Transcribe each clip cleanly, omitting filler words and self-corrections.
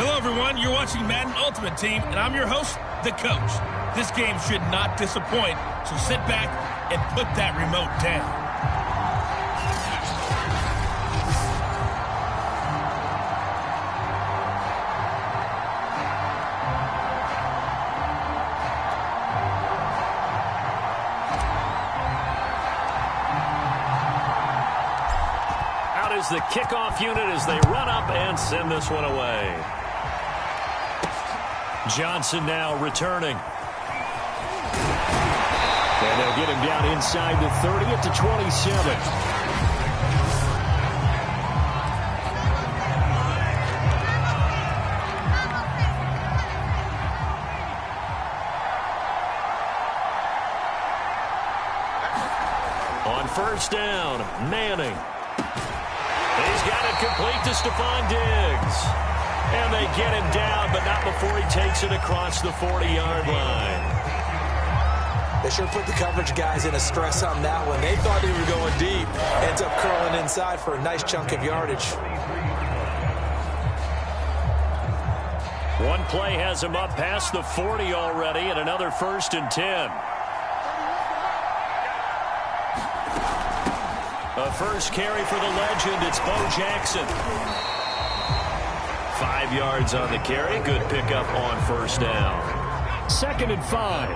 Hello, everyone. You're watching Madden Ultimate Team, and I'm your host, the coach. This game should not disappoint, so sit back and put that remote down. Out is the kickoff unit as they run up and send this one away. Johnson now returning. And they'll get him down inside the 30 at the 27. On first down, Manning. He's got it complete to Stephon Diggs. And they get him down, but not before he takes it across the 40-yard line. They sure put the coverage guys in a stress on that one. They thought they were going deep. Ends up curling inside for a nice chunk of yardage. One play has him up past the 40 already, and another 1st and 10. A first carry for the legend. It's Bo Jackson. 5 yards on the carry. Good pickup on first down. 2nd and 5.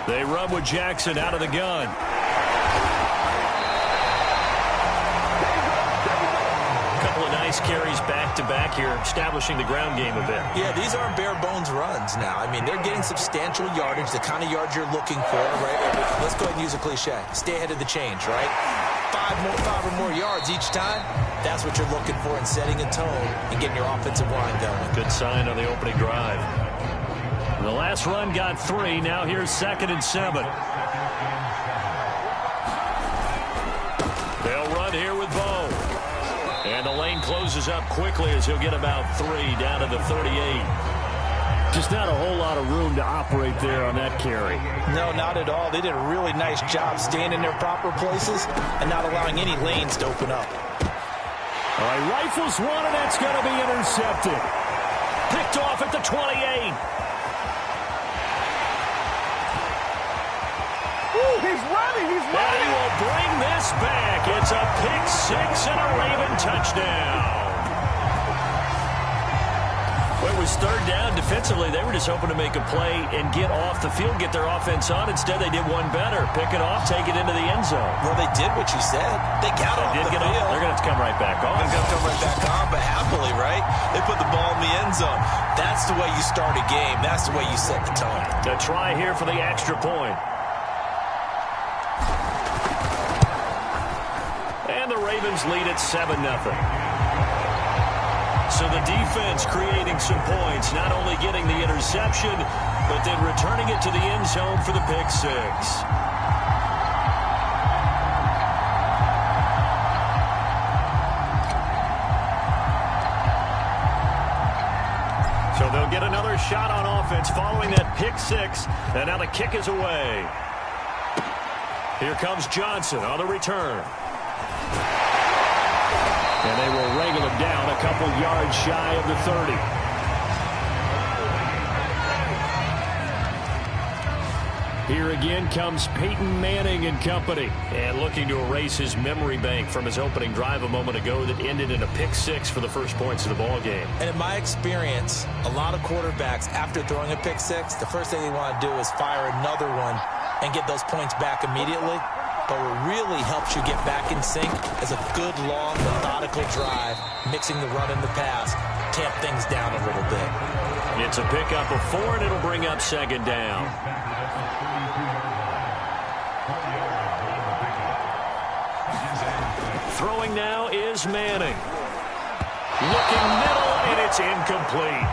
They run with Jackson out of the gun. Couple of nice carries back-to-back here, establishing the ground game a bit. Yeah, these aren't bare-bones runs now. I mean, they're getting substantial yardage, the kind of yards you're looking for, right? Let's go ahead and use a cliche. Stay ahead of the change, right? 5 or more yards each time, that's what you're looking for in setting a tone and getting your offensive line going. Good sign on the opening drive. The last run got 3. Now here's 2nd and 7. They'll run here with Bo. And the lane closes up quickly as he'll get about 3 down to the 38. Just not a whole lot of room to operate there on that carry. No, not at all. They did a really nice job staying in their proper places and not allowing any lanes to open up. All right, rifles one, and that's going to be intercepted. Picked off at the 28. Ooh, he's running. And he will bring this back. It's a pick 6 and a Raven touchdown. Well, it was 3rd down. Defensively, they were just hoping to make a play and get off the field, get their offense on. Instead, they did one better. Pick it off, take it into the end zone. Well, they did what you said. They got off the field. They're going to have to come right back on. They're going to come right back on, but happily, right? They put the ball in the end zone. That's the way you start a game. That's the way you set the tone. A try here for the extra point. And the Ravens lead at 7-0. So the defense creating some points, not only getting the interception, but then returning it to the end zone for the pick 6. So they'll get another shot on offense following that pick 6, and now the kick is away. Here comes Johnson on the return. And they will wrangle him down a couple yards shy of the 30. Here again comes Peyton Manning and company. And looking to erase his memory bank from his opening drive a moment ago that ended in a pick 6 for the first points of the ball game. And in my experience, a lot of quarterbacks, after throwing a pick 6, the first thing they want to do is fire another one and get those points back immediately. But what really helps you get back in sync is a good, long, methodical drive, mixing the run and the pass, tamp things down a little bit. It's a pickup of 4, and it'll bring up 2nd down. Throwing now is Manning. Looking middle, and it's incomplete.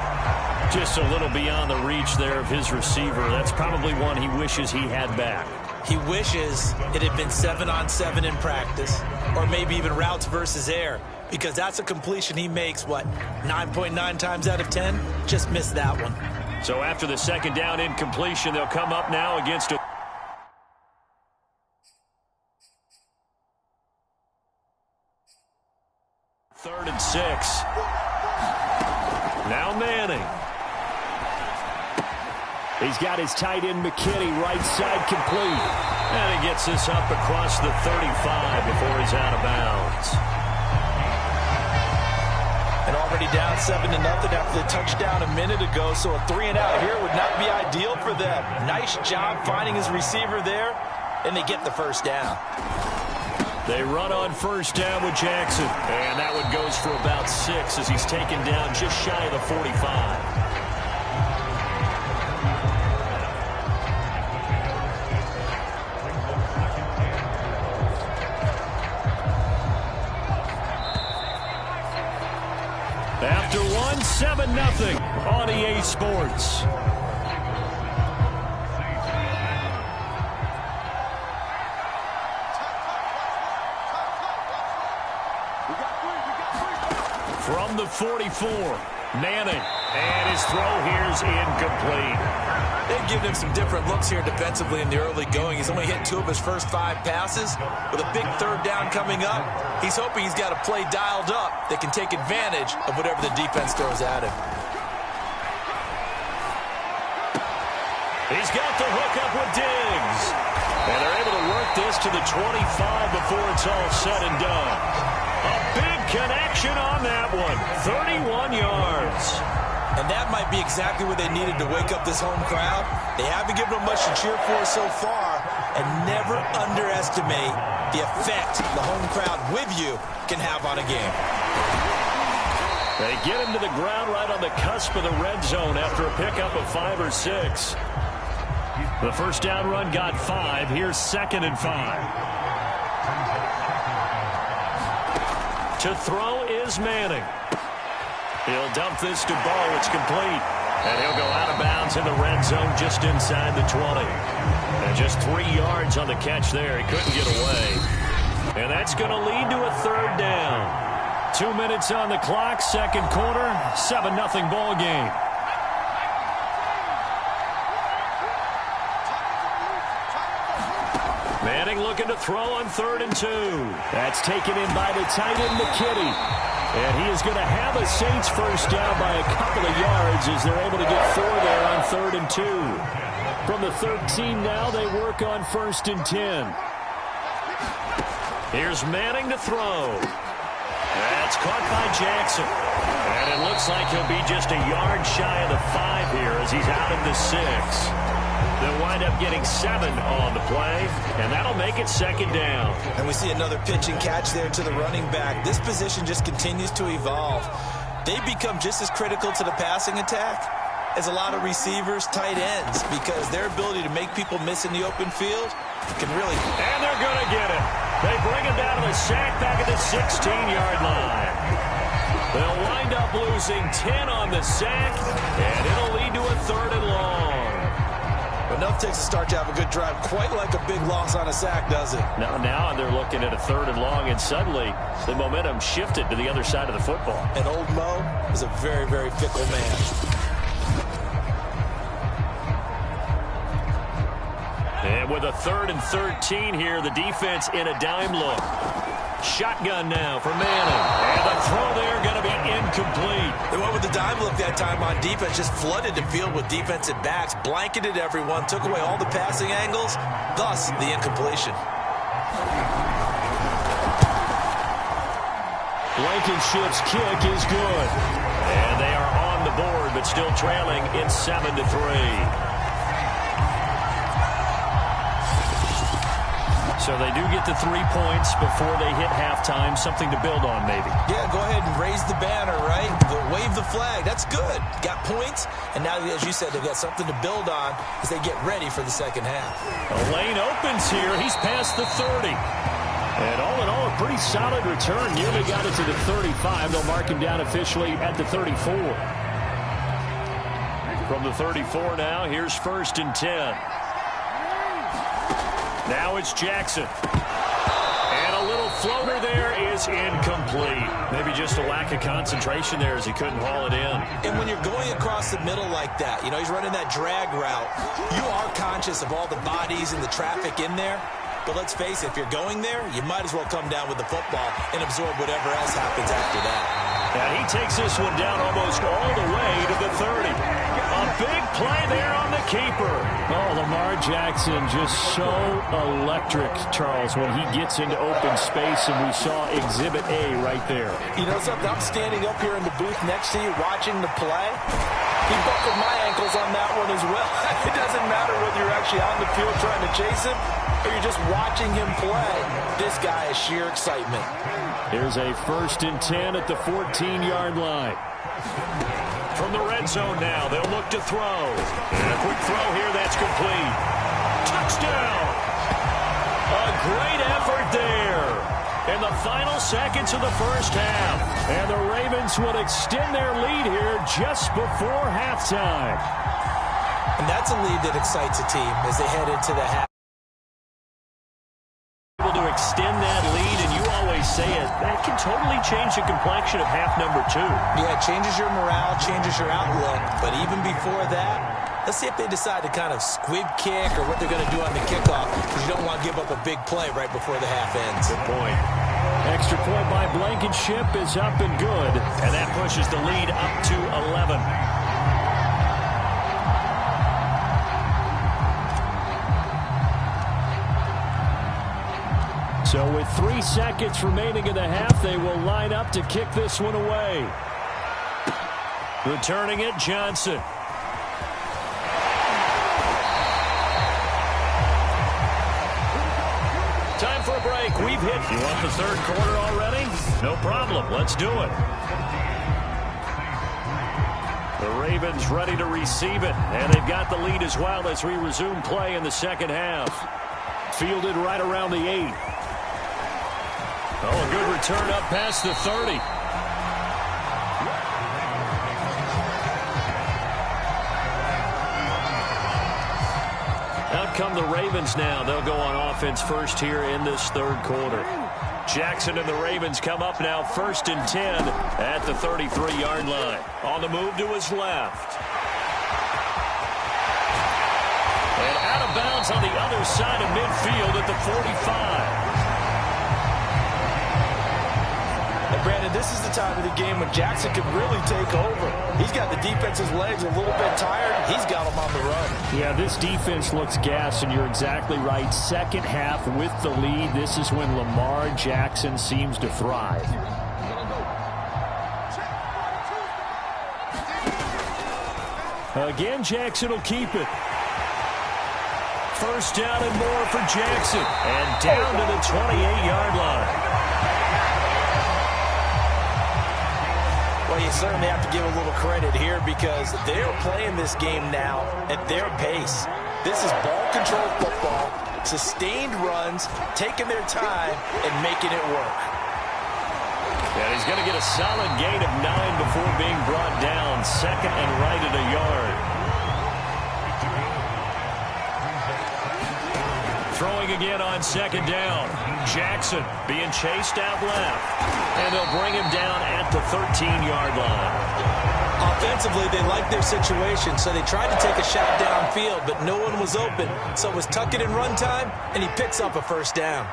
Just a little beyond the reach there of his receiver. That's probably one he wishes he had back. He wishes it had been 7-on-7 in practice, or maybe even routes versus air, because that's a completion he makes, 9.9 times out of 10? Just missed that one. So after the 2nd down incompletion, they'll come up now against a 3rd and 6. Now Manning. He's got his tight end McKinney right side complete. And he gets this up across the 35 before he's out of bounds. And already down 7-0 after the touchdown a minute ago, so a 3-and-out here would not be ideal for them. Nice job finding his receiver there, and they get the first down. They run on first down with Jackson, and that one goes for about 6 as he's taken down just shy of the 45. After 7-0 on EA Sports. From the 44, Manning, and his throw here's incomplete. They've given him some different looks here defensively in the early going. He's only hit 2 of his first 5 passes. With a big 3rd down coming up, he's hoping he's got a play dialed up that can take advantage of whatever the defense throws at him. He's got the hook up with Diggs. And they're able to work this to the 25 before it's all said and done. A big connection on that one. 31 yards. And that might be exactly what they needed to wake up this home crowd. They haven't given them much to cheer for so far. And never underestimate the effect the home crowd with you can have on a game. They get him to the ground right on the cusp of the red zone after a pickup of 5 or 6. The first down run got 5. Here's 2nd and 5. To throw is Manning. He'll dump this to Bo. It's complete. And he'll go out of bounds in the red zone just inside the 20. And just 3 yards on the catch there. He couldn't get away. And that's going to lead to a 3rd down. 2 minutes on the clock, 2nd quarter, 7-0 ball game. Manning looking to throw on 3rd and 2. That's taken in by the tight end McKinney. And he is going to have a Saints first down by a couple of yards as they're able to get 4 there on 3rd and 2. From the 13 now, they work on 1st and 10. Here's Manning to throw. That's caught by Jackson. And it looks like he'll be just a yard shy of the 5 here as he's out of the 6. They'll wind up getting 7 on the play, and that'll make it 2nd down. And we see another pitch and catch there to the running back. This position just continues to evolve. They become just as critical to the passing attack as a lot of receivers, tight ends, because their ability to make people miss in the open field can really... And they're going to get it. They bring him down to the sack back at the 16-yard line. They'll wind up losing 10 on the sack, and it'll lead to a 3rd and long. Enough takes to start to have a good drive, quite like a big loss on a sack, does it? Now they're looking at a 3rd and long, and suddenly the momentum shifted to the other side of the football. And old Mo is a very, very fickle man. And with a 3rd and 13 here, the defense in a dime look. Shotgun now for Manning. And the throw there going to be incomplete. They went with the dime look that time on defense, just flooded the field with defensive backs, blanketed everyone, took away all the passing angles, thus the incompletion. Blankenship's kick is good. And they are on the board, but still trailing in 7-3. So they do get the 3 points before they hit halftime. Something to build on, maybe. Yeah, go ahead and raise the banner, right? Wave the flag. That's good. Got points, and now, as you said, they've got something to build on as they get ready for the second half. A lane opens here. He's past the 30. And all in all, a pretty solid return. Nearly got it to the 35. They'll mark him down officially at the 34. From the 34 now, here's 1st and 10. Now it's Jackson. And a little floater there is incomplete. Maybe just a lack of concentration there as he couldn't haul it in. And when you're going across the middle like that, you know, he's running that drag route, you are conscious of all the bodies and the traffic in there. But let's face it, if you're going there, you might as well come down with the football and absorb whatever else happens after that. And he takes this one down almost all the way to the 30. A big play there on the keeper. Oh, Lamar Jackson just so electric, Charles, when he gets into open space, and we saw Exhibit A right there. You know something? I'm standing up here in the booth next to you watching the play. He buckled my ankles on that one as well. It doesn't matter whether you're actually on the field trying to chase him or you're just watching him play. This guy is sheer excitement. Here's a 1st and 10 at the 14-yard line. From the red zone now, they'll look to throw. And a quick throw here, that's complete. Touchdown! A great effort there in the final seconds of the first half. And the Ravens would extend their lead here just before halftime. And that's a lead that excites a team as they head into the half. Able to extend that lead, and you always say it, that can totally change the complexion of half number 2. Yeah, it changes your morale, changes your outlook. But even before that, let's see if they decide to kind of squib kick or what they're going to do on the kickoff, because you don't want to give up a big play right before the half ends. Good point. Extra point by Blankenship is up and good. And that pushes the lead up to 11. So with 3 seconds remaining in the half, they will line up to kick this one away. Returning it, Johnson. Time for a break. We've hit. You want the third quarter already? No problem. Let's do it. The Ravens ready to receive it, and they've got the lead as well as we resume play in the second half. Fielded right around the 8. Oh, a good return up past the 30. Out come the Ravens now. They'll go on offense first here in this third quarter. Jackson and the Ravens come up now 1st and 10 at the 33-yard line. On the move to his left. And out of bounds on the other side of midfield at the 45. And Brandon, this is the time of the game when Jackson could really take over. He's got the defense's legs a little bit tired. He's got them on the run. Yeah, this defense looks gassed, and you're exactly right. Second half with the lead, this is when Lamar Jackson seems to thrive. Again, Jackson will keep it. First down and more for Jackson. And down to the 28-yard line. Well, you certainly have to give a little credit here because they're playing this game now at their pace. This is ball control football, sustained runs, taking their time, and making it work. And he's going to get a solid gain of 9 before being brought down. Second and right at a yard. Throwing again on second down. Jackson being chased out left. And they'll bring him down at the 13-yard line. Offensively, they liked their situation, so they tried to take a shot downfield, but no one was open. So it was tuck it in run time, and he picks up a first down.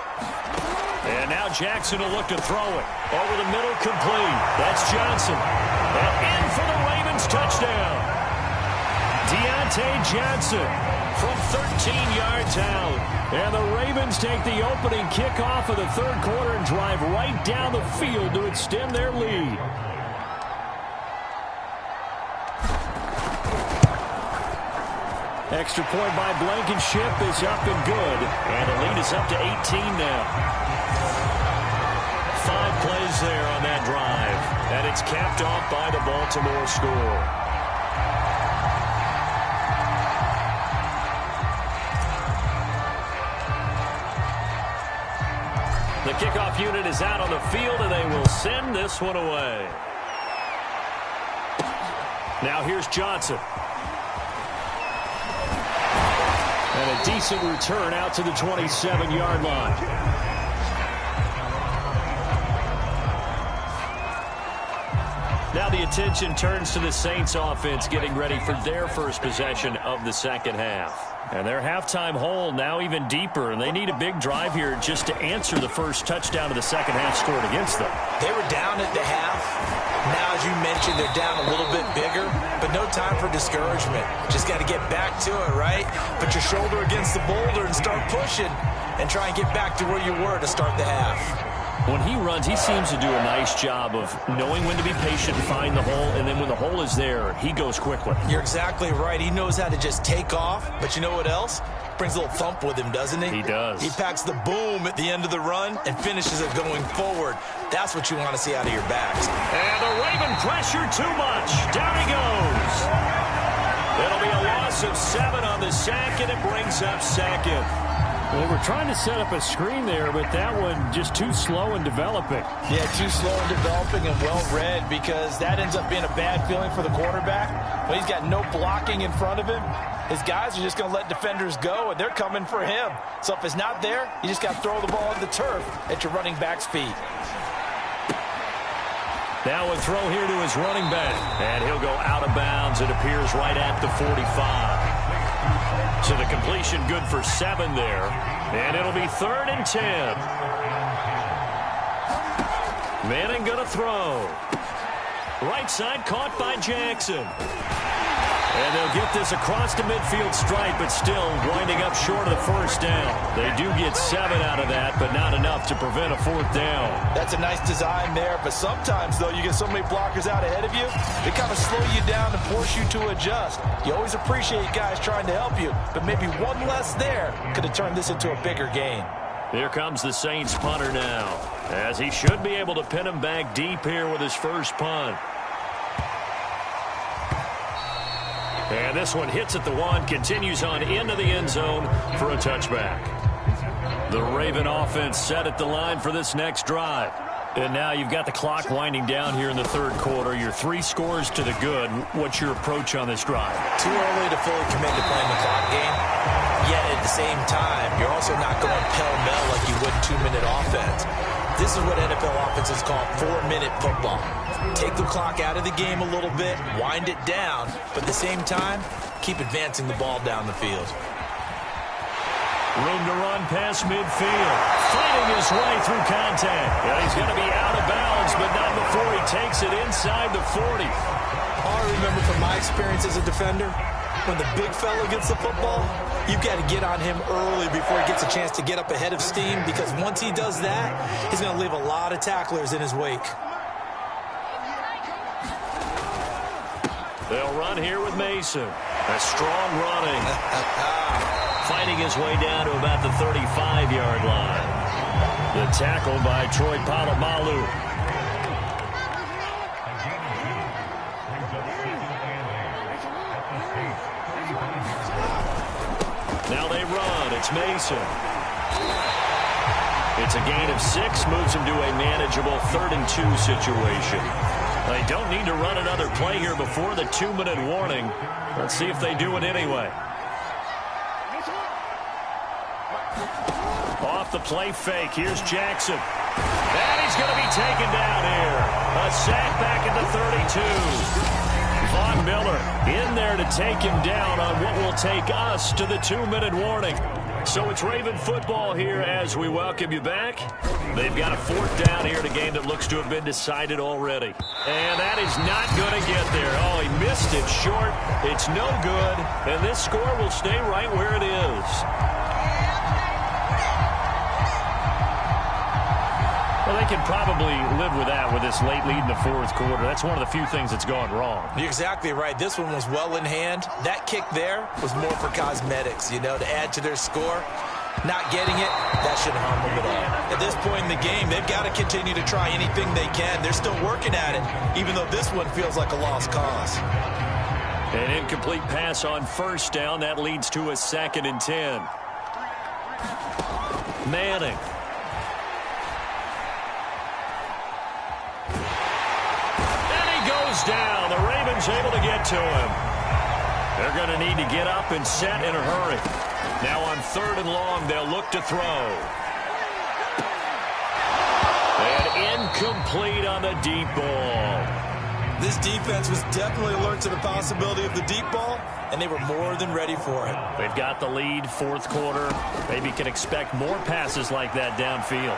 And now Jackson will look to throw it. Over the middle, complete. That's Johnson. And in for the Ravens touchdown. Deontay Johnson from 13 yards out. And the Ravens take the opening kickoff of the third quarter and drive right down the field to extend their lead. Extra point by Blankenship is up and good. And the lead is up to 18 now. 5 plays there on that drive. And it's capped off by the Baltimore score. The kickoff unit is out on the field, and they will send this one away. Now here's Johnson. And a decent return out to the 27-yard line. Now now the attention turns to the Saints offense getting ready for their first possession of the second half. And their halftime hole now even deeper, and they need a big drive here just to answer the first touchdown of the second half scored against them. They were down at the half. Now, as you mentioned, they're down a little bit bigger, but no time for discouragement. Just got to get back to it, right? Put your shoulder against the boulder and start pushing and try and get back to where you were to start the half. When he runs, he seems to do a nice job of knowing when to be patient, find the hole, and then when the hole is there, he goes quickly. You're exactly right. He knows how to just take off, but you know what else? Brings a little thump with him, doesn't he? He does. He packs the boom at the end of the run and finishes it going forward. That's what you want to see out of your backs. And the Raven pressure too much. Down he goes. It'll be a loss of 7 on the sack, and it brings up second. They were trying to set up a screen there, but that one just too slow in developing. Yeah, too slow in developing and well read, because that ends up being a bad feeling for the quarterback. When he's got no blocking in front of him, his guys are just going to let defenders go, and they're coming for him. So if it's not there, you just got to throw the ball on the turf at your running back's feet. Now a throw here to his running back, and he'll go out of bounds. It appears right at the 45. So the completion good for 7 there. And it'll be 3rd and 10. Manning going to throw. Right side caught by Jackson. And they'll get this across the midfield stripe, but still winding up short of the first down. They do get 7 out of that, but not enough to prevent a 4th down. That's a nice design there, but sometimes, though, you get so many blockers out ahead of you, they kind of slow you down and force you to adjust. You always appreciate guys trying to help you, but maybe one less there could have turned this into a bigger game. Here comes the Saints punter now, as he should be able to pin him back deep here with his first punt. And this one hits at the 1, continues on into the end zone for a touchback. The Raven offense set at the line for this next drive. And now you've got the clock winding down here in the 3rd quarter. You're 3 scores to the good. What's your approach on this drive? Too early to fully commit to playing the clock game. Yet at the same time, you're also not going pell-mell like you would 2-minute offense. This is what NFL offenses call 4-minute football. Take the clock out of the game a little bit, wind it down, but at the same time, keep advancing the ball down the field. Room to run past midfield. Fighting his way through contact. Yeah, he's going to be out of bounds, but not before he takes it inside the 40. All I remember from my experience as a defender, when the big fella gets the football, you've got to get on him early before he gets a chance to get up ahead of steam, because once he does that, he's going to leave a lot of tacklers in his wake. They'll run here with Mason. A strong running. Fighting his way down to about the 35-yard line. The tackle by Troy Polamalu. Now they run. It's Mason. It's a gain of 6, moves him to a manageable 3rd and 2 situation. They don't need to run another play here before the 2-minute warning. Let's see if they do it anyway. Off the play fake. Here's Jackson. And he's going to be taken down here. A sack back at the 32. Von Miller in there to take him down on what will take us to the 2-minute warning. So it's Raven football here as we welcome you back. They've got a 4th down here in a game that looks to have been decided already. And that is not going to get there. Oh, he missed it short. It's no good. And this score will stay right where it is. Well, they can probably live with that with this late lead in the 4th quarter. That's one of the few things that's gone wrong. You're exactly right. This one was well in hand. That kick there was more for cosmetics, you know, to add to their score. Not getting it, that shouldn't harm them at all. At this point in the game, they've got to continue to try anything they can. They're still working at it, even though this one feels like a lost cause. An incomplete pass on 1st down. That leads to a 2nd and 10. Manning. Down. The Ravens able to get to him. They're going to need to get up and set in a hurry. Now on 3rd and long, they'll look to throw. And incomplete on the deep ball. This defense was definitely alert to the possibility of the deep ball, and they were more than ready for it. They've got the lead, fourth quarter. Maybe can expect more passes like that downfield.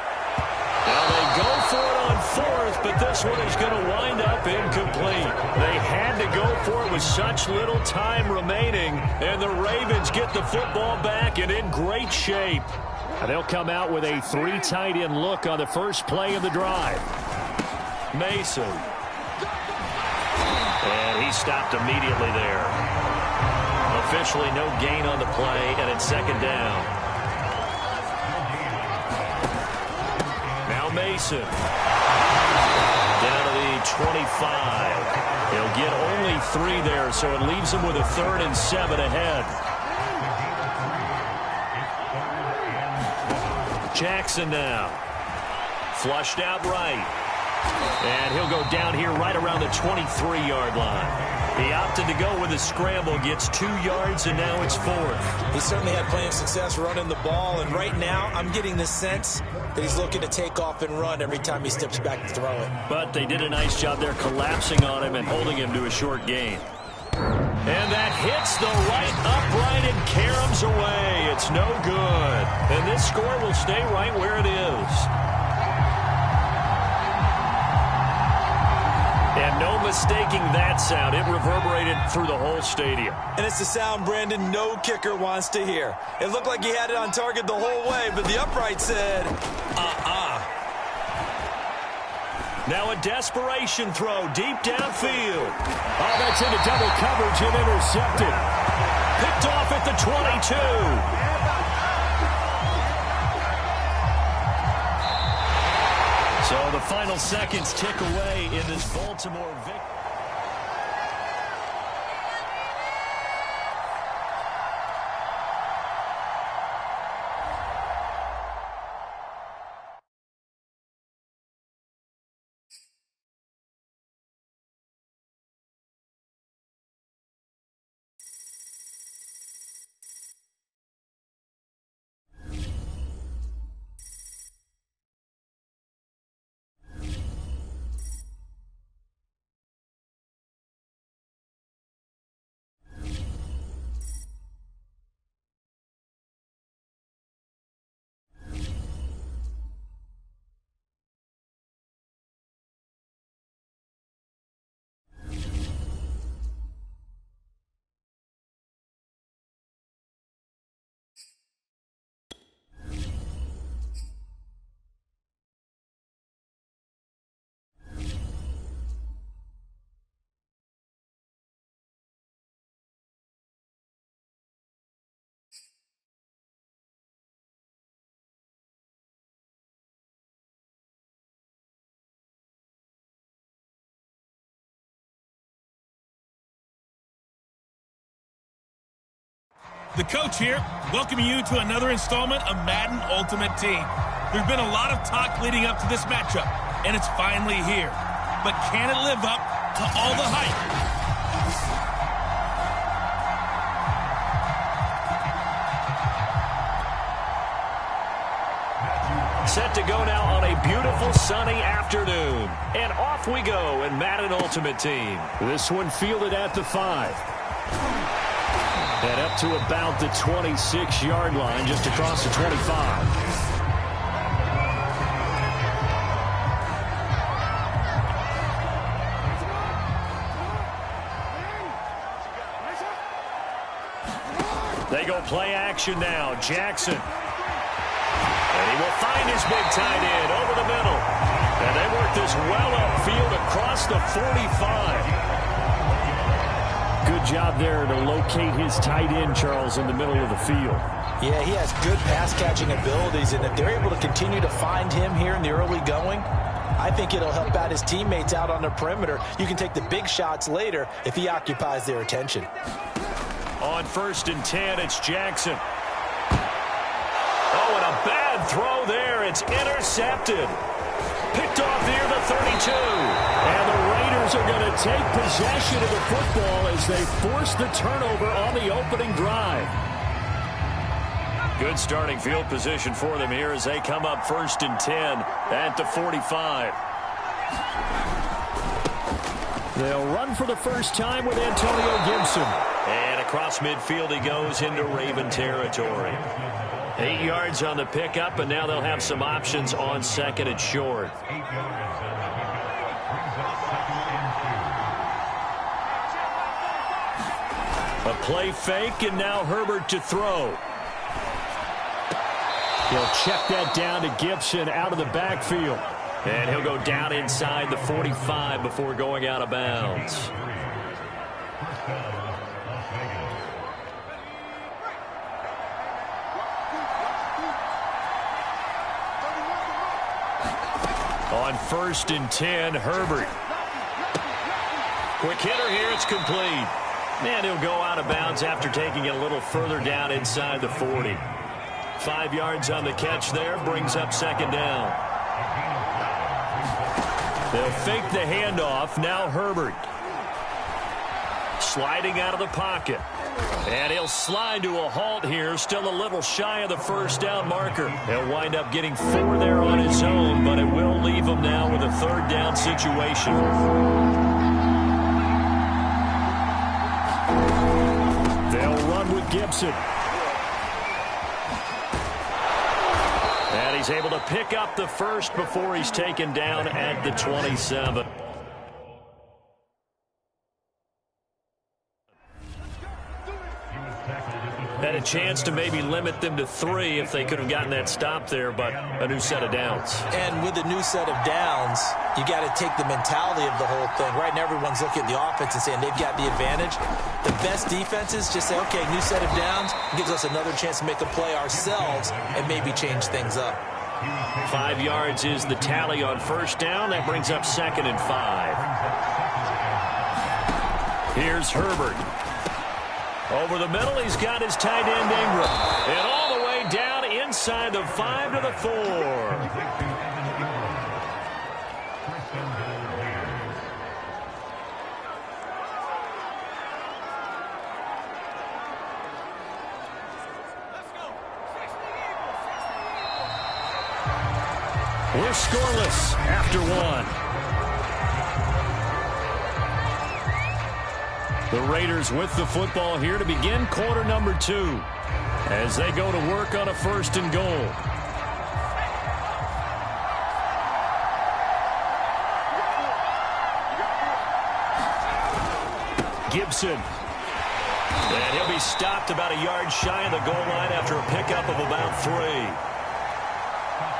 Now they go for it on fourth, but this one is going to wind up incomplete. They had to go for it with such little time remaining, and the Ravens get the football back and in great shape. And they'll come out with a 3 tight end look on the first play of the drive. Mason. And he stopped immediately there. Officially no gain on the play, and it's second down. Now Mason. Down to the 25. He'll get only 3 there, so it leaves him with a 3rd and 7 ahead. Jackson now. Flushed out right. And he'll go down here right around the 23-yard line. He opted to go with a scramble, gets 2 yards, and now it's 4th. He certainly had plenty of success running the ball, and right now I'm getting the sense that he's looking to take off and run every time he steps back to throw it. But they did a nice job there collapsing on him and holding him to a short gain. And that hits the right upright and caroms away. It's no good. And this score will stay right where it is. And no mistaking that sound. It reverberated through the whole stadium. And it's the sound, Brandon, no kicker wants to hear. It looked like he had it on target the whole way, but the upright said, Now a desperation throw deep downfield. Oh, that's into double coverage and intercepted. Picked off at the 22. So the final seconds tick away in this Baltimore victory. The coach here, welcoming you to another installment of Madden Ultimate Team. There's been a lot of talk leading up to this matchup, and it's finally here. But can it live up to all the hype? Set to go now on a beautiful sunny afternoon. And off we go in Madden Ultimate Team. This one fielded at the 5. And up to about the 26-yard line, just across the 25. They go play action now. Jackson. And he will find his big tight end over the middle. And they work this well upfield across the 45. Good job there to locate his tight end, Charles, in the middle of the field. Yeah, he has good pass-catching abilities, and if they're able to continue to find him here in the early going, I think it'll help out his teammates out on the perimeter. You can take the big shots later if he occupies their attention. On 1st and 10, it's Jackson. Oh, and a bad throw there. It's intercepted. Picked off near the 32. And the Raiders are going to take possession of the football as they force the turnover on the opening drive. Good starting field position for them here as they come up 1st and 10 at the 45. They'll run for the first time with Antonio Gibson. And across midfield he goes into Raven territory. 8 yards on the pickup, and now they'll have some options on second and short. A play fake, and now Herbert to throw. He'll check that down to Gibson out of the backfield. And he'll go down inside the 45 before going out of bounds. On 1st and 10, Herbert. Quick hitter here, it's complete. And he'll go out of bounds after taking it a little further down inside the 40. 5 yards on the catch there, brings up second down. They'll fake the handoff. Now Herbert. Sliding out of the pocket. And he'll slide to a halt here. Still a little shy of the first down marker. He'll wind up getting 4 there on his own, but it will leave him now with a third down situation. They'll run with Gibson. And he's able to pick up the first before he's taken down at the 27. Had a chance to maybe limit them to 3 if they could have gotten that stop there, but a new set of downs. And with a new set of downs, you got to take the mentality of the whole thing. Right now, everyone's looking at the offense and saying they've got the advantage. The best defenses just say, okay, new set of downs, gives us another chance to make a play ourselves and maybe change things up. 5 yards is the tally on first down. That brings up second and 5. Here's Herbert. Over the middle, he's got his tight end Ingram. And all the way down inside the 5 to the 4. We're scoreless after 1. The Raiders with the football here to begin quarter number 2 as they go to work on a 1st and goal. Gibson. And he'll be stopped about a yard shy of the goal line after a pickup of about 3.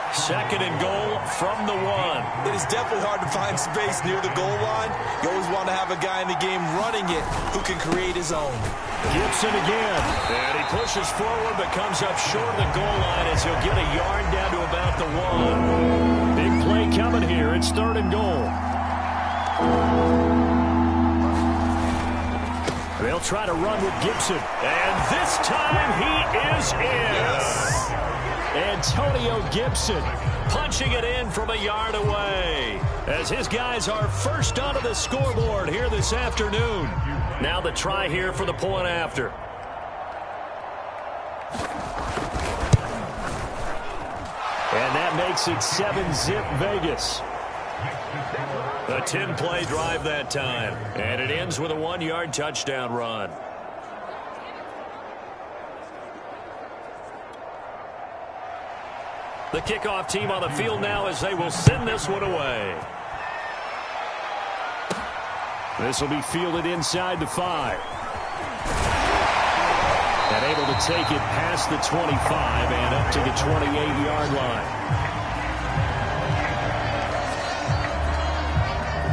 2nd and goal from the 1. It is definitely hard to find space near the goal line. You always want to have a guy in the game running it who can create his own. Gibson again. And he pushes forward but comes up short of the goal line as he'll get a yard down to about the 1. Big play coming here. It's 3rd and goal. They'll try to run with Gibson. And this time he is in. Yes. Antonio Gibson punching it in from a yard away as his guys are first onto the scoreboard here this afternoon. Now the try here for the point after. And that makes it 7-zip Vegas. A 10-play drive that time. And it ends with a 1-yard touchdown run. The kickoff team on the field now as they will send this one away. This will be fielded inside the 5. And able to take it past the 25 and up to the 28-yard line.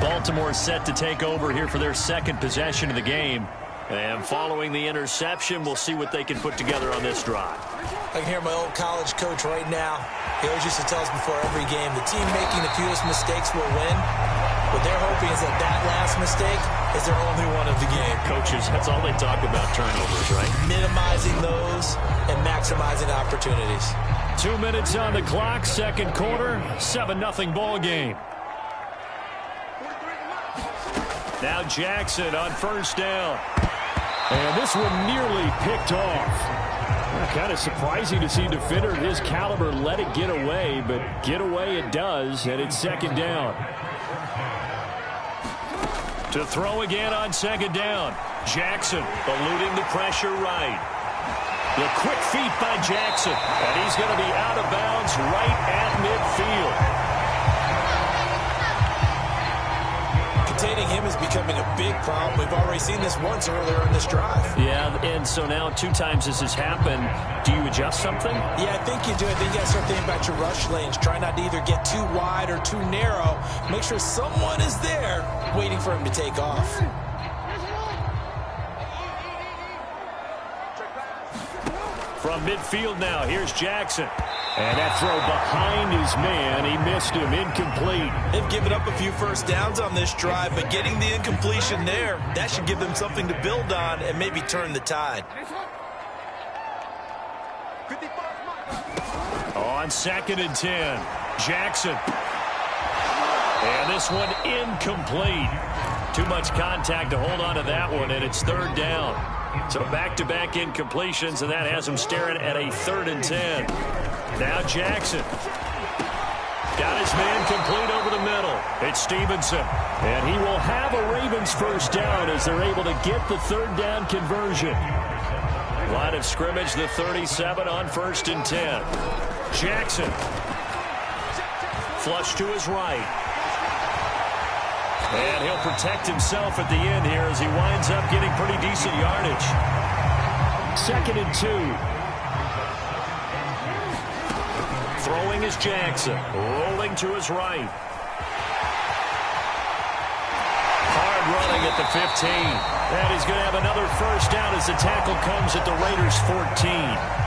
Baltimore set to take over here for their second possession of the game. And following the interception, we'll see what they can put together on this drive. I can hear my old college coach right now. He always used to tell us before every game, the team making the fewest mistakes will win. What they're hoping is that last mistake is their only one of the game. Coaches, that's all they talk about, turnovers, right? Minimizing those and maximizing opportunities. 2 minutes on the clock, second quarter, 7-0 ball game. Now Jackson on first down. And this one nearly picked off. Kind of surprising to see a defender of his caliber let it get away, but get away it does, and it's second down. To throw again on second down. Jackson eluding the pressure right. The quick feet by Jackson. And he's going to be out of bounds right at midfield. Containing him is becoming a big problem. We've already seen this once earlier in this drive. Yeah, and so now 2 times this has happened. Do you adjust something? Yeah, I think you do. I think you got to start thinking about your rush lanes. Try not to either get too wide or too narrow. Make sure someone is there waiting for him to take off. From midfield now, here's Jackson. And that throw behind his man, he missed him, incomplete. They've given up a few first downs on this drive, but getting the incompletion there, that should give them something to build on and maybe turn the tide. On 2nd and 10, Jackson. And this one incomplete. Too much contact to hold on to that one, and it's 3rd down. So back-to-back incompletions, and that has him staring at a 3rd and 10. Now Jackson. Got his man complete over the middle. It's Stevenson. And he will have a Ravens first down as they're able to get the 3rd down conversion. Line of scrimmage, the 37 on 1st and 10. Jackson. Flush to his right. And he'll protect himself at the end here as he winds up getting pretty decent yardage. 2nd and 2. Throwing is Jackson. Rolling to his right. Hard running at the 15. And he's going to have another first down as the tackle comes at the Raiders' 14.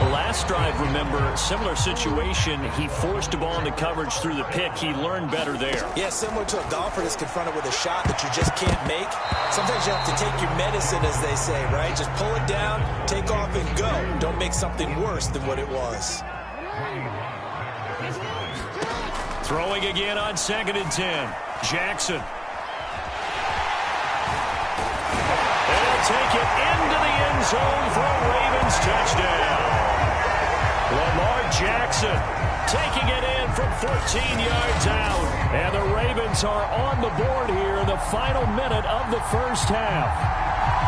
Last drive, remember, similar situation. He forced a ball into coverage through the pick. He learned better there. Yeah, similar to a golfer that's confronted with a shot that you just can't make. Sometimes you have to take your medicine, as they say, right? Just pull it down, take off, and go. Don't make something worse than what it was. Throwing again on 2nd and 10. Jackson. They'll take it into the end zone for a Ravens touchdown. Lamar Jackson taking it in from 14 yards out. And the Ravens are on the board here in the final minute of the first half.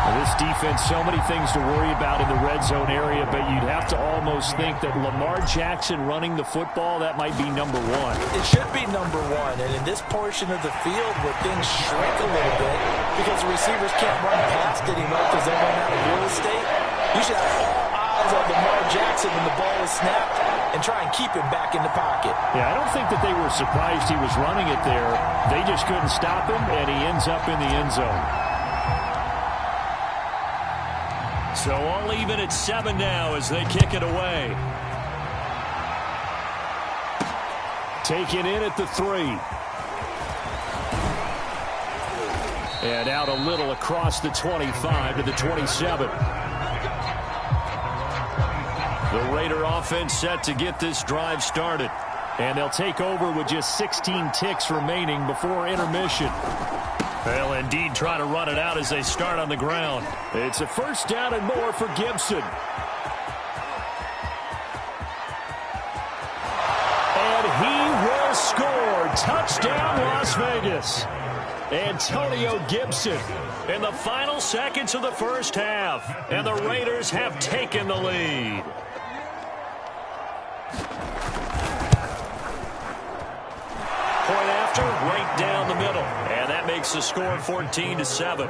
Well, this defense, so many things to worry about in the red zone area, but you'd have to almost think that Lamar Jackson running the football, that might be number 1. It should be number 1, and in this portion of the field where things shrink a little bit because the receivers can't run past anymore because they run out of real estate, you should have all eyes on Lamar Jackson when the ball is snapped and try and keep him back in the pocket. Yeah, I don't think that they were surprised he was running it there. They just couldn't stop him, and he ends up in the end zone. So all even at 7 now as they kick it away. Taken in at the 3. And out a little across the 25 to the 27. The Raider offense set to get this drive started. And they'll take over with just 16 ticks remaining before intermission. They'll indeed try to run it out as they start on the ground. It's a first down and more for Gibson. And he will score. Touchdown, Las Vegas. Antonio Gibson in the final seconds of the first half. And the Raiders have taken the lead. Point after, right down the middle. And that makes the score 14-7.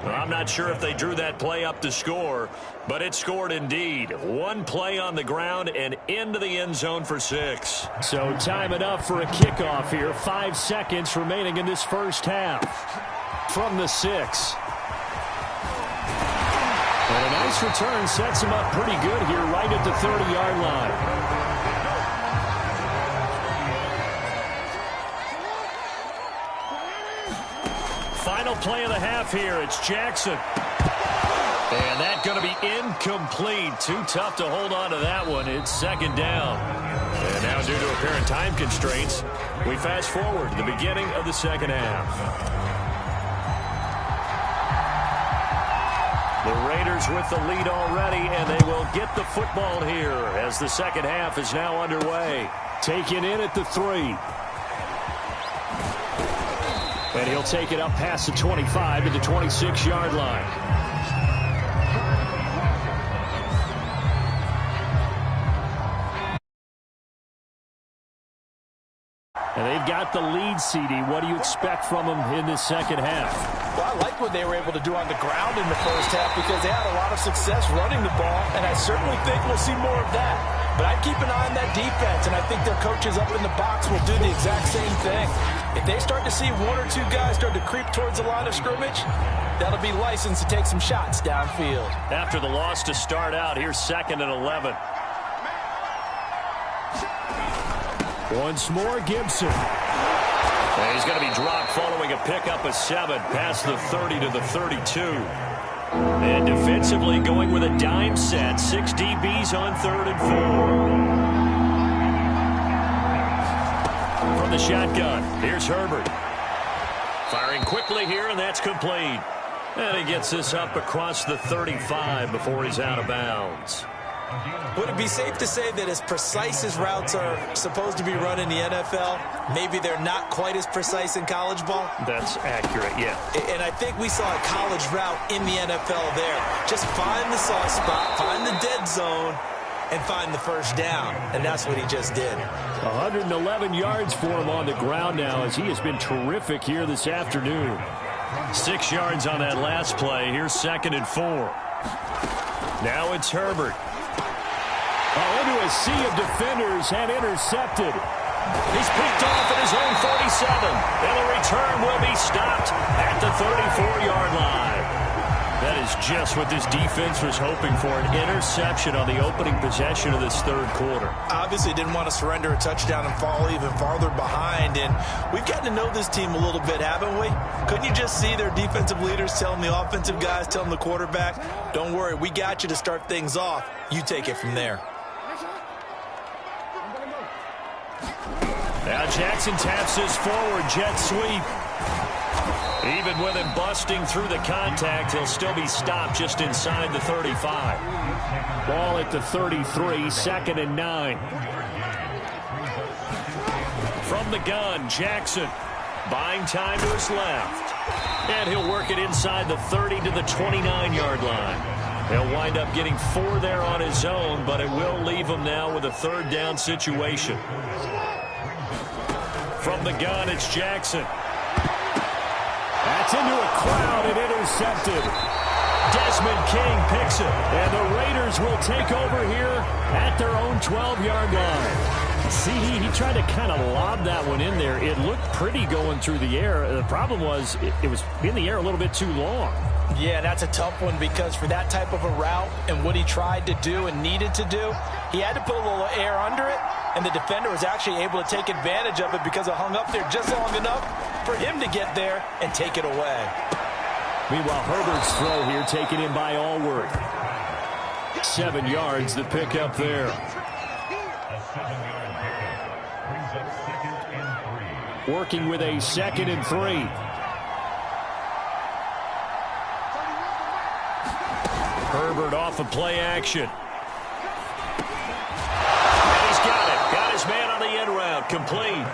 Well, I'm not sure if they drew that play up to score, but it scored indeed. One play on the ground and into the end zone for 6. So time enough for a kickoff here. 5 seconds remaining in this first half. From the 6. And a nice return sets him up pretty good here right at the 30-yard line. Final play of the half here. It's Jackson. And that going to be incomplete. Too tough to hold on to that one. It's 2nd down. And now due to apparent time constraints, we fast forward to the beginning of the second half. The Raiders with the lead already, and they will get the football here as the second half is now underway. Taken in at the 3. And he'll take it up past the 25 to the 26-yard line. And they've got the lead, CD. What do you expect from them in this second half? Well, I like what they were able to do on the ground in the first half because they had a lot of success running the ball, and I certainly think we'll see more of that. But I'd keep an eye on that defense, and I think their coaches up in the box will do the exact same thing. If they start to see one or two guys start to creep towards the line of scrimmage, that'll be licensed to take some shots downfield. After the loss to start out, here's 2nd and 11. Once more, Gibson. And he's going to be dropped following a pickup of 7 past the 30 to the 32. And defensively going with a dime set. 6 DBs on 3rd and 4. From the shotgun, here's Herbert. Firing quickly here, and that's complete. And he gets this up across the 35 before he's out of bounds. Would it be safe to say that as precise as routes are supposed to be run in the NFL, maybe they're not quite as precise in college ball? That's accurate, yeah. And I think we saw a college route in the NFL there. Just find the soft spot, find the dead zone, and find the first down. And that's what he just did. 111 yards for him on the ground now as he has been terrific here this afternoon. 6 yards on that last play. Here's 2nd and 4. Now it's Herbert. Into a sea of defenders and intercepted. He's picked off at his own 47. And the return will be stopped at the 34-yard line. That is just what this defense was hoping for, an interception on the opening possession of this third quarter. Obviously didn't want to surrender a touchdown and fall even farther behind. And we've gotten to know this team a little bit, haven't we? Couldn't you just see their defensive leaders telling the offensive guys, telling the quarterback, don't worry, we got you to start things off. You take it from there. Now Jackson taps this forward jet sweep. Even with him busting through the contact, he'll still be stopped just inside the 35. Ball at the 33, 2nd and 9. From the gun, Jackson buying time to his left. And he'll work it inside the 30 to the 29-yard line. He'll wind up getting 4 there on his own, but it will leave him now with a 3rd down situation. From the gun, it's Jackson. That's into a crowd and intercepted. Desmond King picks it. And the Raiders will take over here at their own 12-yard line. See, he tried to kind of lob that one in there. It looked pretty going through the air. The problem was it was in the air a little bit too long. Yeah, that's a tough one because for that type of a route and what he tried to do and needed to do, he had to put a little air under it, and the defender was actually able to take advantage of it because it hung up there just long enough for him to get there and take it away. Meanwhile, Herbert's throw here taken in by Allworth. 7 yards, the pickup there. Working with a 2nd and 3. Herbert off of play action. And he's got it. Got his man on the end route. Complete.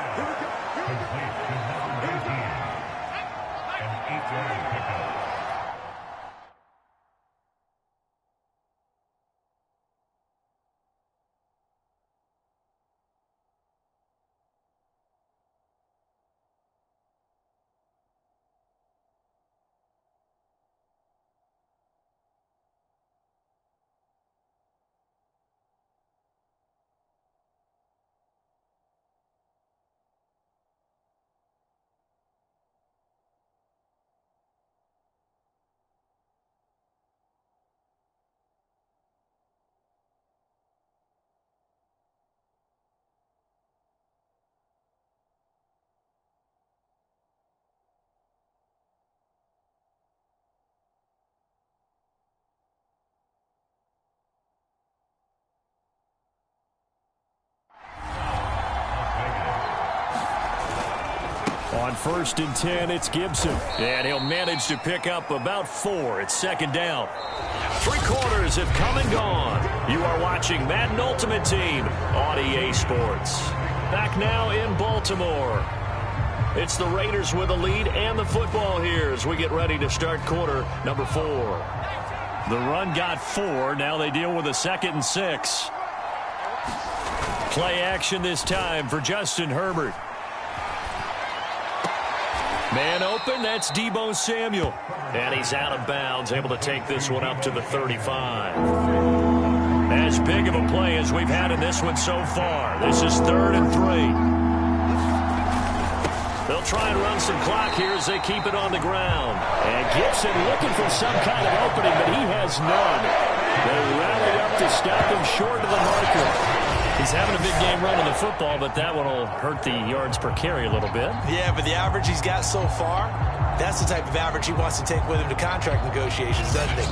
On 1st and 10, it's Gibson. And he'll manage to pick up about 4. It's 2nd down. 3 quarters have come and gone. You are watching Madden Ultimate Team on EA Sports. Back now in Baltimore. It's the Raiders with the lead and the football here as we get ready to start quarter number 4. The run got 4. Now they deal with a 2nd and 6. Play action this time for Justin Herbert. Man open, that's Deebo Samuel. And he's out of bounds, able to take this one up to the 35. As big of a play as we've had in this one so far. This is 3rd and 3. They'll try and run some clock here as they keep it on the ground. And Gibson looking for some kind of opening, but he has none. They rallied up to stop him short of the marker. He's having a big game running the football, but that one will hurt the yards per carry a little bit. Yeah, but the average he's got so far, that's the type of average he wants to take with him to contract negotiations, doesn't he?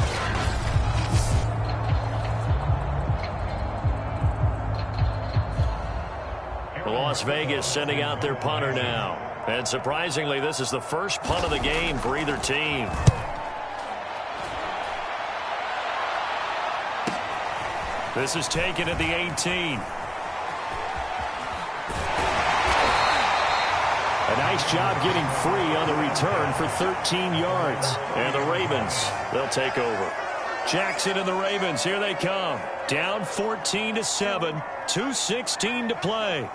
Las Vegas sending out their punter now. And surprisingly, this is the first punt of the game for either team. This is taken at the 18. A nice job getting free on the return for 13 yards. And the Ravens, they'll take over. Jackson and the Ravens, here they come. Down 14-7, 2:16 to play.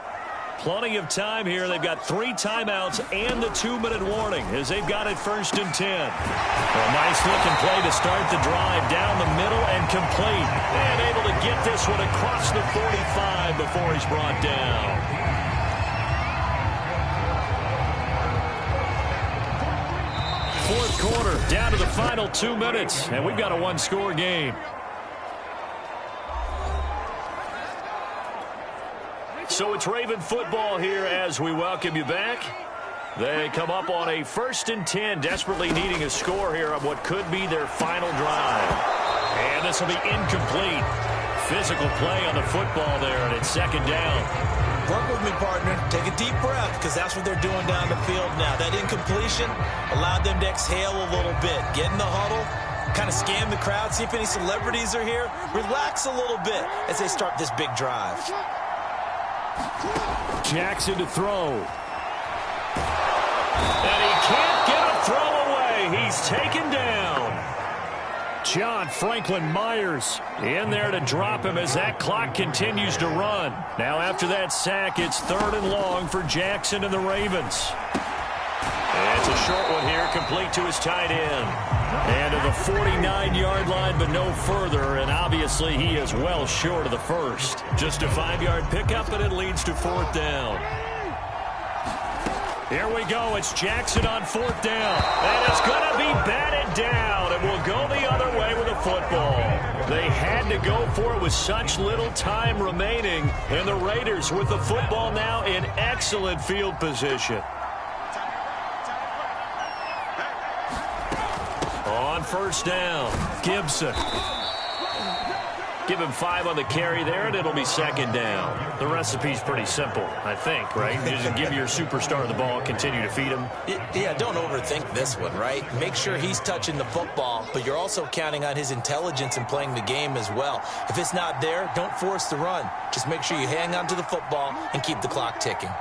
Plenty of time here. They've got 3 timeouts and the 2-minute warning as they've got it 1st and 10. A nice looking play to start the drive down the middle and complete. And able to get this one across the 45 before he's brought down. Fourth quarter, down to the final 2 minutes, and we've got a 1-score game. So it's Raven football here as we welcome you back. They come up on a 1st and 10, desperately needing a score here on what could be their final drive. And this will be incomplete. Physical play on the football there, and it's 2nd down. Work with me, partner. Take a deep breath, because that's what they're doing down the field now. That incompletion allowed them to exhale a little bit. Get in the huddle, kind of scan the crowd, see if any celebrities are here. Relax a little bit as they start this big drive. Jackson to throw. And he can't get a throw away. He's taken down. John Franklin Myers in there to drop him as that clock continues to run. Now after that sack, it's 3rd and long for Jackson and the Ravens. And it's a short one here, complete to his tight end. And to the 49-yard line, but no further. And obviously he is well short of the first. Just a 5-yard pickup, and it leads to 4th down. Here we go. It's Jackson on 4th down. And it's going to be batted down. And will go the other way with the football. They had to go for it with such little time remaining. And the Raiders with the football now in excellent field position. On 1st down, Gibson. Give him 5 on the carry there, and it'll be 2nd down. The recipe's pretty simple, I think, right? You just give your superstar the ball, continue to feed him. Yeah, don't overthink this one, right? Make sure he's touching the football, but you're also counting on his intelligence in playing the game as well. If it's not there, don't force the run. Just make sure you hang on to the football and keep the clock ticking.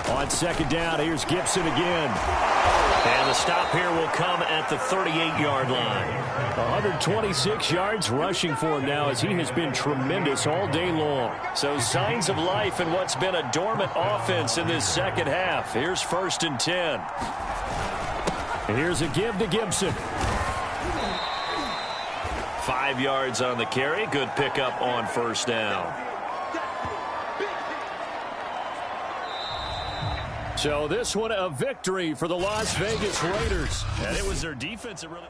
On 2nd down, here's Gibson again. And the stop here will come at the 38-yard line. 126 yards rushing for him now as he has been tremendous all day long. So signs of life in what's been a dormant offense in this 2nd half. Here's 1st and 10. And here's a give to Gibson. 5 yards on the carry. Good pickup on 1st down. So this one a victory for the Las Vegas Raiders. And it was their defense that really...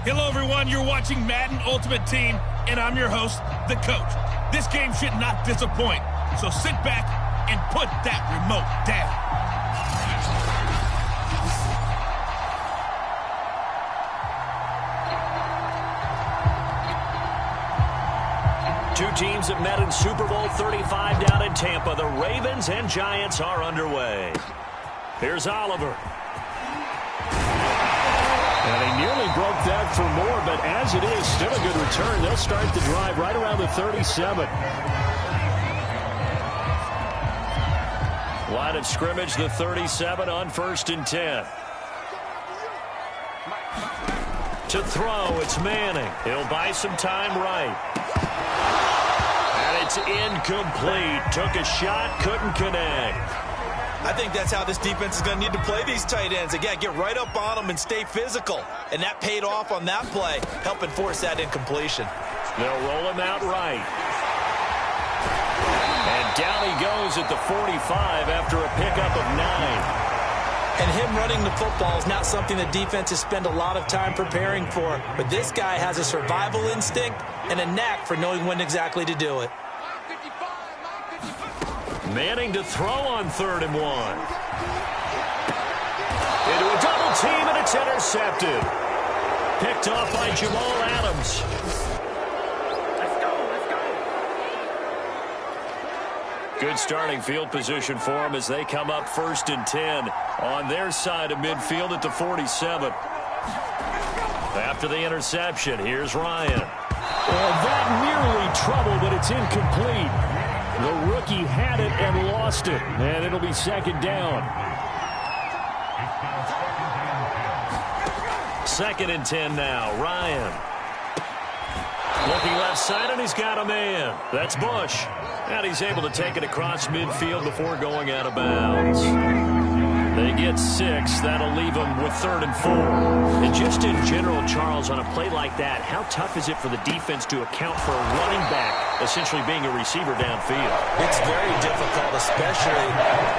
Hello, everyone. You're watching Madden Ultimate Team, and I'm your host, the coach. This game should not disappoint, so sit back and put that remote down. Two teams have met in Super Bowl 35 down in Tampa. The Ravens and Giants are underway. Here's Oliver. And he nearly broke that for more, but as it is, still a good return. They'll start the drive right around the 37. Line of scrimmage, the 37 on 1st and 10. To throw, it's Manning. He'll buy some time right. And it's incomplete. Took a shot, couldn't connect. I think that's how this defense is going to need to play these tight ends. Again, get right up on them and stay physical. And that paid off on that play, helping force that incompletion. They'll roll him out right. And down he goes at the 45 after a pickup of 9. And him running the football is not something that defenses spend a lot of time preparing for. But this guy has a survival instinct and a knack for knowing when exactly to do it. Manning to throw on 3rd and 1. Into a double team, and it's intercepted. Picked off by Jamal Adams. Good starting field position for them as they come up 1st and 10 on their side of midfield at the 47. After the interception, here's Ryan. Well, that nearly trouble, but it's incomplete. The rookie had it and lost it, and it'll be 2nd down. 2nd and 10 now. Ryan. Looking left side, and he's got a man. That's Bush. And he's able to take it across midfield before going out of bounds. They get 6. That'll leave them with 3rd and 4. And just in general, Charles, on a play like that, how tough is it for the defense to account for a running back essentially being a receiver downfield? It's very difficult, especially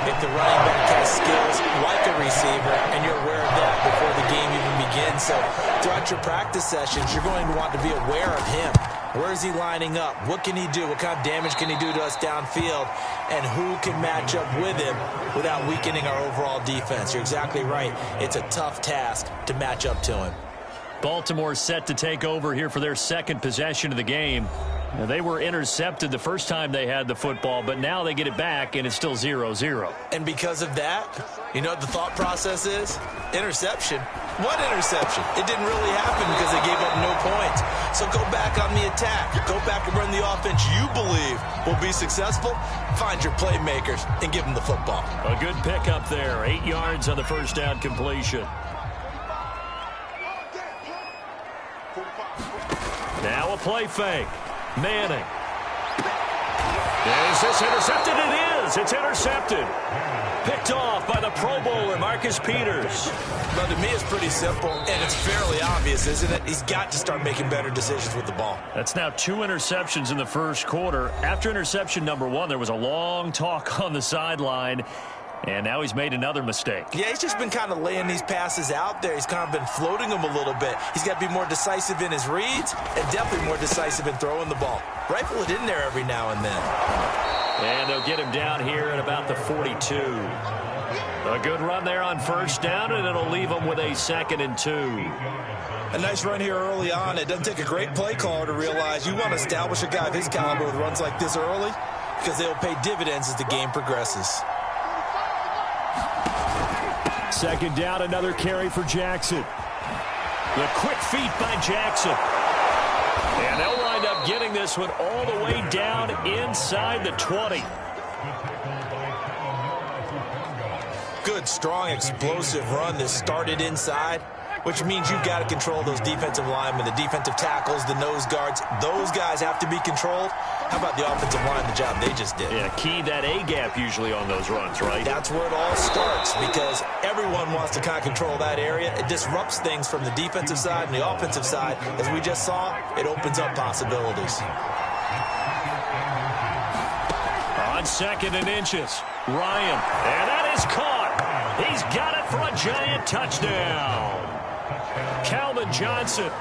if the running back has skills like a receiver, and you're aware of that before the game even begins. So throughout your practice sessions, you're going to want to be aware of him. Where is he lining up? What can he do? What kind of damage can he do to us downfield? And who can match up with him without weakening our overall defense? You're exactly right. It's a tough task to match up to him. Baltimore set to take over here for their 2nd possession of the game. Now, they were intercepted the first time they had the football, but now they get it back, and it's still 0-0. And because of that, you know what the thought process is? Interception. What interception? It didn't really happen because they gave up no points. So go back on the attack. Go back and run the offense you believe will be successful. Find your playmakers and give them the football. A good pickup there. 8 yards on the 1st down completion. Now a play fake. Manning. Is this intercepted? It is. It's intercepted. Picked off by the Pro Bowler, Marcus Peters. Well, to me, it's pretty simple, and it's fairly obvious, isn't it? He's got to start making better decisions with the ball. That's now 2 interceptions in the 1st quarter. After interception number 1, there was a long talk on the sideline. And now he's made another mistake. Yeah, he's just been kind of laying these passes out there. He's kind of been floating them a little bit. He's got to be more decisive in his reads and definitely more decisive in throwing the ball. Rifle it in there every now and then. And they'll get him down here at about the 42. A good run there on 1st down, and it'll leave him with a 2nd and 2. A nice run here early on. It doesn't take a great play caller to realize you want to establish a guy of his caliber with runs like this early because they'll pay dividends as the game progresses. 2nd down, another carry for Jackson. The quick feet by Jackson. And they'll wind up getting this one all the way down inside the 20. Good, strong, explosive run that started inside, which means you've got to control those defensive linemen, the defensive tackles, the nose guards. Those guys have to be controlled. How about the offensive line, the job they just did? Yeah, key that A-gap usually on those runs, right? That's where it all starts because everyone wants to kind of control that area. It disrupts things from the defensive side and the offensive side. As we just saw, it opens up possibilities. On 2nd and inches, Ryan. And that is caught. He's got it for a giant touchdown. Calvin Johnson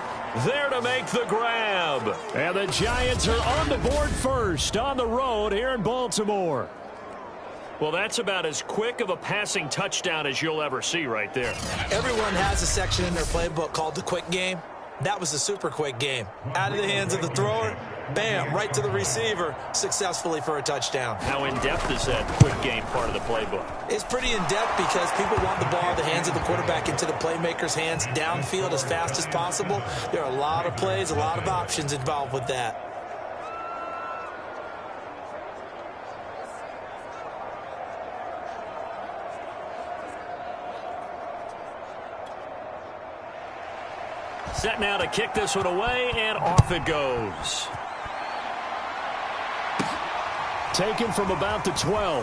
there to make the grab. And the Giants are on the board first on the road here in Baltimore. Well, that's about as quick of a passing touchdown as you'll ever see right there. Everyone has a section in their playbook called the quick game. That was a super quick game. Out of the hands of the thrower, bam, right to the receiver, successfully for a touchdown. How in-depth is that quick game part of the playbook? It's pretty in-depth because people want the ball in the hands of the quarterback into the playmaker's hands downfield as fast as possible. There are a lot of plays, a lot of options involved with that. Set now to kick this one away, and off it goes. Taken from about the 12.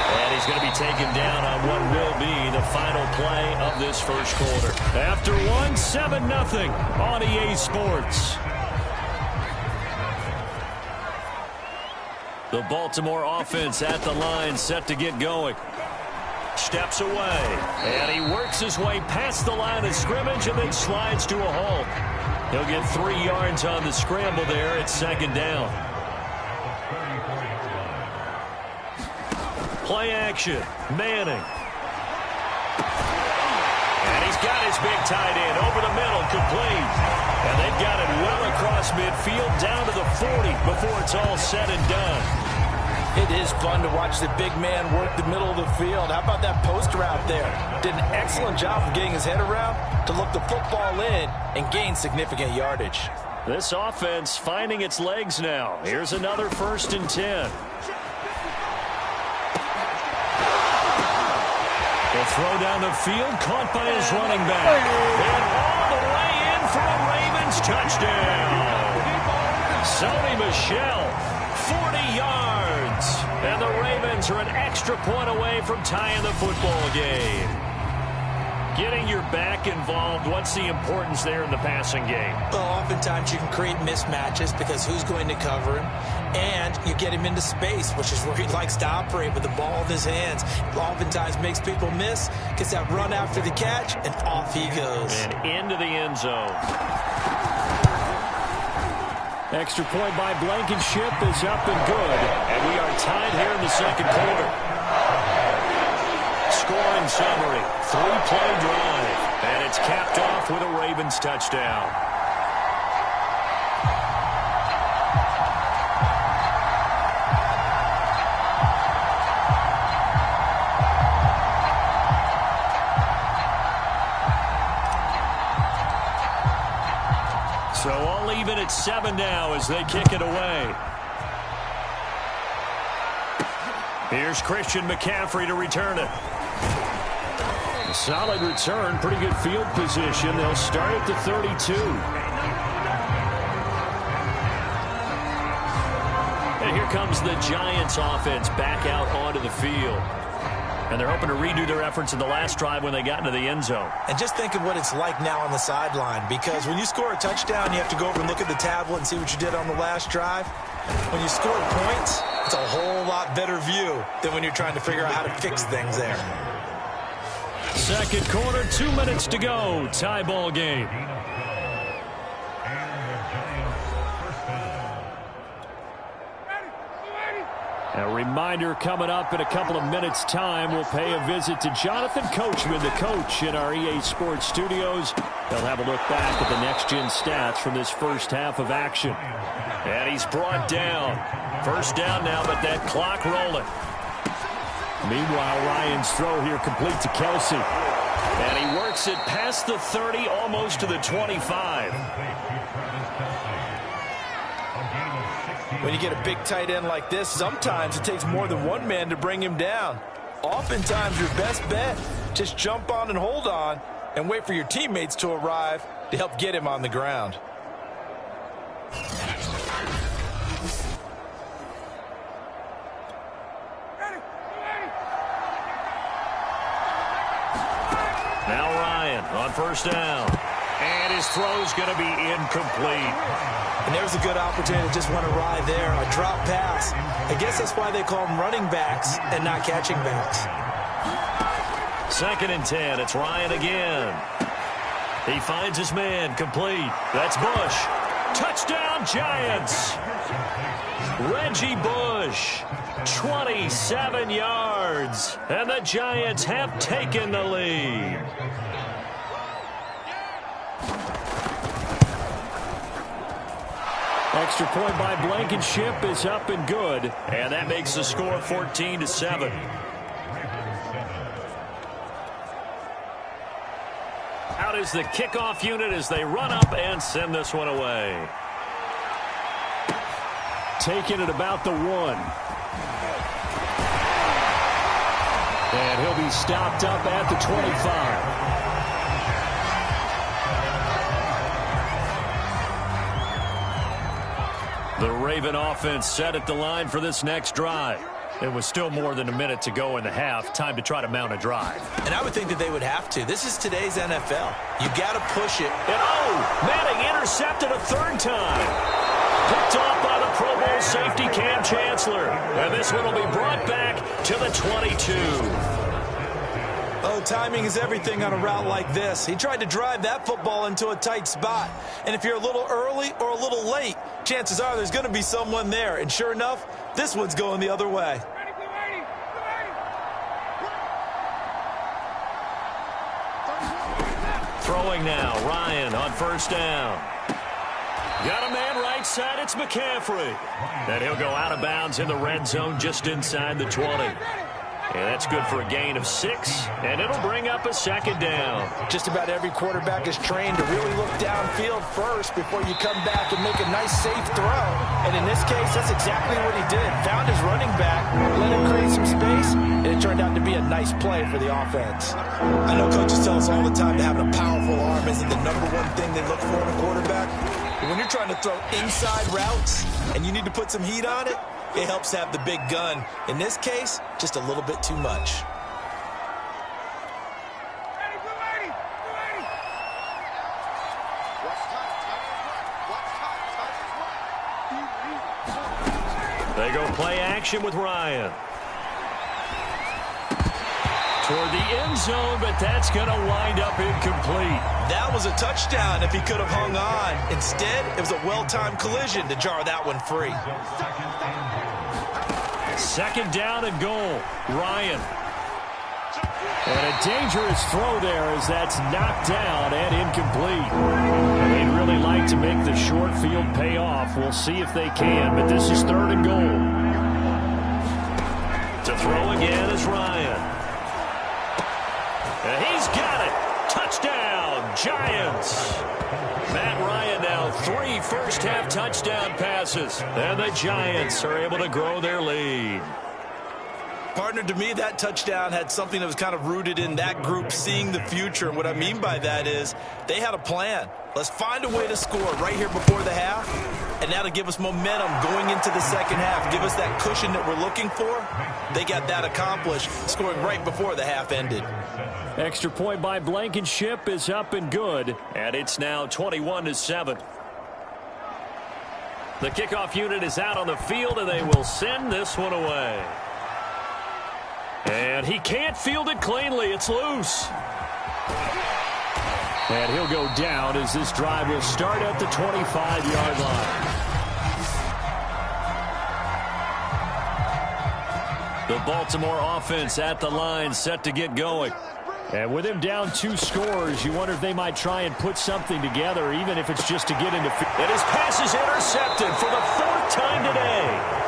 And he's going to be taken down on what will be the final play of this first quarter. After one, 7-0 on EA Sports. The Baltimore offense at the line, set to get going. Steps away, and he works his way past the line of scrimmage and then slides to a halt. He'll get 3 yards on the scramble there at second down. Play action, Manning. And he's got his big tight end over the middle, complete. And they've got it well across midfield down to the 40 before it's all said and done. It is fun to watch the big man work the middle of the field. How about that post route there? Did an excellent job of getting his head around to look the football in and gain significant yardage. This offense finding its legs now. Here's another 1st and 10. The throw down the field, caught by his running back. And all the way in for a Ravens touchdown. Sony Michel, 40 yards. And the Ravens are an extra point away from tying the football game. Getting your back involved, what's the importance there in the passing game? Well, oftentimes you can create mismatches because who's going to cover him? And you get him into space, which is where he likes to operate with the ball in his hands. Oftentimes makes people miss, gets that run after the catch, and off he goes. And into the end zone. Extra point by Blankenship is up and good. And we are tied here in the second quarter. Scoring summary, 3-play drive. And it's capped off with a Ravens touchdown. So all even at 7 now as they kick it away. Here's Christian McCaffrey to return it. A solid return, pretty good field position. They'll start at the 32. And here comes the Giants offense back out onto the field. And they're hoping to redo their efforts in the last drive when they got into the end zone. And just think of what it's like now on the sideline, because when you score a touchdown, you have to go over and look at the tablet and see what you did on the last drive. When you score points, it's a whole lot better view than when you're trying to figure out how to fix things there. Second quarter, 2 minutes to go. Tie ball game. A reminder coming up in a couple of minutes' time. We'll pay a visit to Jonathan Coachman, the coach in our EA Sports studios. They'll have a look back at the next-gen stats from this first half of action. And he's brought down. First down now, but that clock rolling. Meanwhile, Ryan's throw here complete to Kelsey. And he works it past the 30, almost to the 25. When you get a big tight end like this, sometimes it takes more than one man to bring him down. Oftentimes, your best bet, just jump on and hold on and wait for your teammates to arrive to help get him on the ground. Now Ryan on first down. And his throw's going to be incomplete. And there's a good opportunity to just want to ride there. A drop pass. I guess that's why they call them running backs and not catching backs. Second and 10. It's Ryan again. He finds his man, complete. That's Bush. Touchdown, Giants. Reggie Bush, 27 yards. And the Giants have taken the lead. Extra point by Blankenship is up and good. And that makes the score 14-7. Out is the kickoff unit as they run up and send this one away. Taking it about the 1. And he'll be stopped up at the 25. The Raven offense set at the line for this next drive. It was still more than a minute to go in the half. Time to try to mount a drive. And I would think that they would have to. This is today's NFL. You got to push it. And Manning intercepted a third time. Picked off by the Pro Bowl safety Cam Chancellor. And this one will be brought back to the 22. Oh, timing is everything on a route like this. He tried to drive that football into a tight spot. And if you're a little early or a little late, chances are there's going to be someone there. And sure enough, this one's going the other way. Throwing now, Ryan on first down. Got a man right side, it's McCaffrey. And he'll go out of bounds in the red zone just inside the 20. And that's good for a gain of 6, and it'll bring up a second down. Just about every quarterback is trained to really look downfield first before you come back and make a nice, safe throw. And in this case, that's exactly what he did. Found his running back, let him create some space, and it turned out to be a nice play for the offense. I know coaches tell us all the time that having a powerful arm isn't the number one thing they look for in a quarterback. But when you're trying to throw inside routes and you need to put some heat on it, it helps have the big gun. In this case, just a little bit too much. They go play action with Ryan. Toward the end zone, but that's going to wind up incomplete. That was a touchdown if he could have hung on. Instead, it was a well-timed collision to jar that one free. Second down and goal. Ryan. And a dangerous throw there as that's knocked down and incomplete. And they'd really like to make the short field pay off. We'll see if they can, but this is third and goal. To throw again is Ryan. And he's got it. Touchdown, Giants. Matt Ryan now 3 first-half touchdown passes. And the Giants are able to grow their lead. Partner, to me, that touchdown had something that was kind of rooted in that group seeing the future. And what I mean by that is they had a plan. Let's find a way to score right here before the half, and that'll give us momentum going into the second half, give us that cushion that we're looking for. They got that accomplished, scoring right before the half ended. Extra point by Blankenship is up and good, and it's now 21-7. The kickoff unit is out on the field, and they will send this one away. And he can't field it cleanly. It's loose. And he'll go down as this drive will start at the 25-yard line. The Baltimore offense at the line, set to get going. And with him down 2 scores, you wonder if they might try and put something together, even if it's just to get into field. And his pass is intercepted for the 4th time today.